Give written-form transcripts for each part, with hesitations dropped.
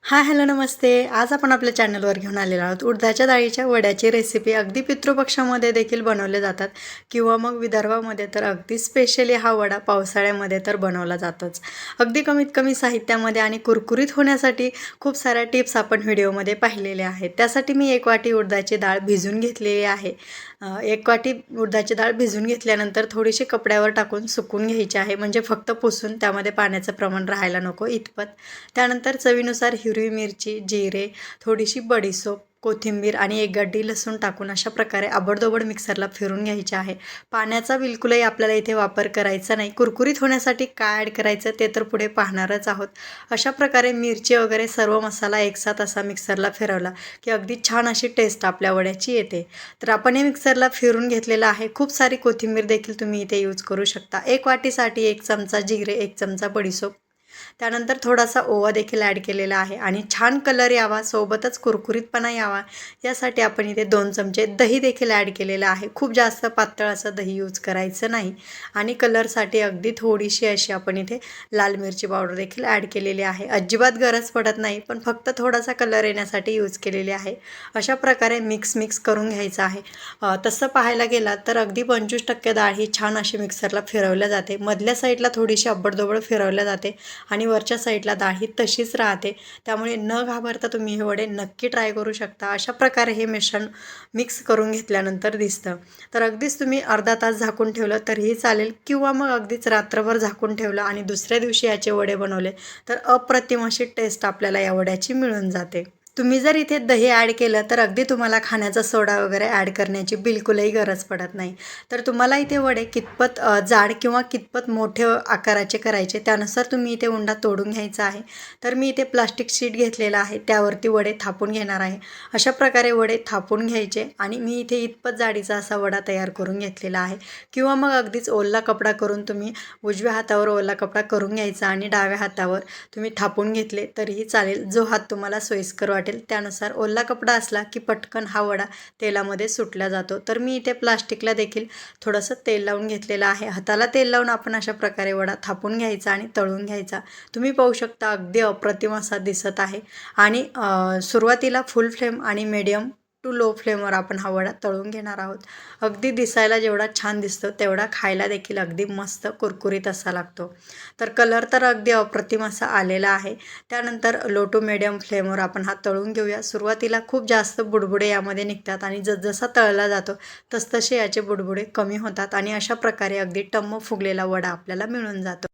Hi hello नमस्ते. आज आपण आपल्या चॅनलवर घेऊन आलेलो आहोत उडदाच्या डाळीच्या वड्याची रेसिपी. अगदी पितृपक्षामध्ये देखील बनवले जातात किंवा मग विदर्भामध्ये तर अगदी स्पेशली हा वडा पावसाळ्यामध्ये तर बनवला जातोच. अगदी कमीत कमी साहित्यामध्ये आणि कुरकुरीत होण्यासाठी खूप साऱ्या टिप्स आपण व्हिडिओमध्ये पाहिलेल्या आहेत. त्यासाठी मी 1 वाटी उडदाची डाळ भिजवून घेतलेली आहे. 1 वाटी उडदाची डाळ भिजवून घेतल्यानंतर थोडीशी कपड्यावर टाकून सुकून घ्यायची आहे, म्हणजे फक्त पुसून त्यामध्ये पाण्याचं प्रमाण राहायला नको इतपत. त्यानंतर चवीनुसार हिरवी मिरची, जिरे, थोडीशी बडीशेप, कोथिंबीर आणि 1 गड्डी लसूण टाकून अशा प्रकारे आबडधोबड मिक्सरला फिरवून घ्यायचे आहे. पाण्याचा बिलकुलही आपल्याला इथे वापर करायचा नाही. कुरकुरीत होण्यासाठी काय ॲड करायचं ते तर पुढे पाहणारच आहोत. अशा प्रकारे मिरची वगैरे सर्व मसाला एकसाथ असा मिक्सरला फिरवला की अगदी छान अशी टेस्ट आपल्या वड्याची येते. तर आपण हे मिक्सरला फिरून घेतलेलं आहे. खूप सारी कोथिंबीर देखील तुम्ही इथे यूज करू शकता. 1 वाटीसाठी 1 चमचा जिरे, 1 चमचा बडीशेप, त्यानंतर थोडासा ओवा देखील ॲड केलेला आहे आणि छान कलर यावा, सोबतच कुरकुरीतपणा यावा यासाठी आपण इथे 2 चमचे दही देखील ॲड केलेलं आहे. खूप जास्त पातळ असं दही यूज करायचं नाही. आणि कलरसाठी अगदी थोडीशी अशी आपण इथे लाल मिरची पावडर देखील ॲड केलेली आहे. अजिबात गरज पडत नाही, पण फक्त थोडासा कलर येण्यासाठी यूज केलेली आहे. अशा प्रकारे मिक्स करून घ्यायचं आहे. तसं पाहायला गेला तर अगदी 25% डाळ ही छान अशी मिक्सरला फिरवल्या जाते. मधल्या साईडला थोडीशी आबडधोबड फिरवल्या जाते आणि वरच्या साईडला डाळ ही तशीच राहते. त्यामुळे न घाबरता तुम्ही हे वडे नक्की ट्राय करू शकता. अशा प्रकारे हे मिश्रण मिक्स करून घेतल्यानंतर दिसतं. तर अगदीच तुम्ही अर्धा तास झाकून ठेवलं तरीही चालेल किंवा मग अगदीच रात्रभर झाकून ठेवलं आणि दुसऱ्या दिवशी याचे वडे बनवले तर अप्रतिम अशी टेस्ट आपल्याला या वड्याची मिळून जाते. तुम्ही जर इथे दही ॲड केलं तर अगदी तुम्हाला खाण्याचा सोडा वगैरे ॲड करण्याची बिलकुलही गरज पडत नाही. तर तुम्हाला इथे वडे कितपत जाड किंवा कितपत मोठे आकाराचे करायचे त्यानुसार तुम्ही इथे उंडा तोडून घ्यायचा आहे. तर मी इथे प्लास्टिक शीट घेतलेला आहे, त्यावरती वडे थापून घेणार आहे. अशा प्रकारे वडे थापून घ्यायचे आणि मी इथे इतपत जाडीचा असा वडा तयार करून घेतलेला आहे. किंवा मग अगदीच ओला कपडा करून तुम्ही उजव्या हातावर ओला कपडा करून घ्यायचा आणि डाव्या हातावर तुम्ही थापून घेतले तरीही चालेल. जो हात तुम्हाला सोयीस्कर वाटेल त्यानुसार. ओला कपडा असला की पटकन हा वडा तेलामध्ये सुटला जातो. तर मी इथे प्लास्टिकला देखील थोडंसं तेल लावून घेतलेलं आहे. हाताला तेल लावून आपण अशा प्रकारे वडा थापून घ्यायचा आणि तळून घ्यायचा. तुम्ही पाहू शकता अगदी अप्रतिम असा दिसत आहे. आणि सुरुवातीला फुल फ्लेम आणि मीडियम टू लो फ्लेमवर आपण हा वडा तळून घेणार आहोत. अगदी दिसायला जेवढा छान दिसतो तेवढा खायला देखील अगदी मस्त कुरकुरीत असा लागतो. तर कलर तर अगदी अप्रतिम असा आलेला आहे. त्यानंतर लो टू मीडियम फ्लेमवर आपण हा तळून घेऊया. सुरुवातीला खूप जास्त बुडबुडे यामध्ये निघतात आणि जसजसा तळला जातो तसतसे याचे बुडबुडे कमी होतात आणि अशा प्रकारे अगदी टम्म फुगलेला वडा आपल्याला मिळून जातो.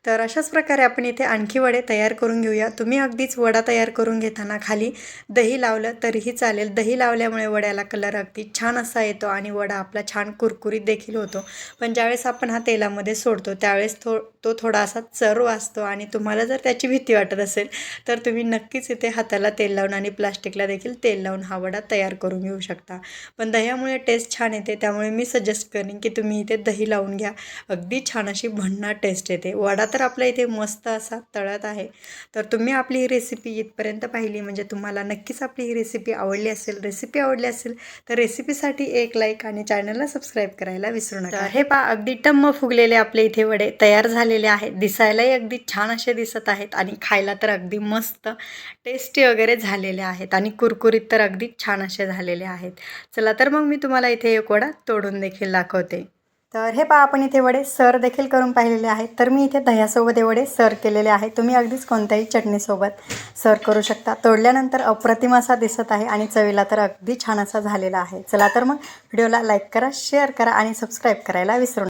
तर अशाच प्रकारे आपण इथे आणखी वडे तयार करून घेऊया. तुम्ही अगदीच वडा तयार करून घेताना खाली दही लावलं तरीही चालेल. दही लावल्यामुळे वड्याला कलर अगदी छान असा येतो आणि वडा आपला छान कुरकुरीत देखील होतो. पण ज्यावेळेस आपण हा तेलामध्ये सोडतो त्यावेळेस तो थोडासा चर वाजतो आणि तुम्हाला जर त्याची भीती वाटत असेल तर तुम्ही नक्कीच इथे हाताला तेल लावून आणि प्लास्टिकला देखील तेल लावून हा वडा तयार करून घेऊ शकता. पण दह्यामुळे टेस्ट छान येते, त्यामुळे मी सजेस्ट करेन की तुम्ही इथे दही लावून घ्या. अगदी छान अशी भन्नाट टेस्ट येते. वडा तर आपल्या इथे मस्त असा तळत आहे. तर तुम्ही आपली ही रेसिपी इथपर्यंत पाहिली म्हणजे तुम्हाला नक्कीच आपली ही रेसिपी आवडली असेल. रेसिपी आवडली असेल तर रेसिपीसाठी 1 लाईक आणि चॅनलला सबस्क्राईब करायला विसरू नका. हे पहा अगदी टम्म फुगलेले आपले इथे वडे तयार झालेले आहेत. दिसायलाही अगदी छान असे दिसत आहेत आणि खायला तर अगदी मस्त टेस्टी वगैरे झालेले आहेत आणि कुरकुरीत तर अगदी छान असे झालेले आहेत. चला तर मग मी तुम्हाला इथे एक वडा तोडून देखील दाखवते. तर हे पहा आपण इथे वडे सर्व देखील करून पाहिलेले आहेत. तर मी इथे दह्यासोबत हे वडे सर्व केलेले आहेत. तुम्ही अगदीच कोणत्याही चटणीसोबत सर्व करू शकता. तोडल्यानंतर अप्रतिम असा दिसत आहे आणि चवीला तर अगदी छान असा झालेला आहे. चला तर मग व्हिडिओला लाईक करा, शेअर करा आणि सबस्क्राईब करायला विसरू नका.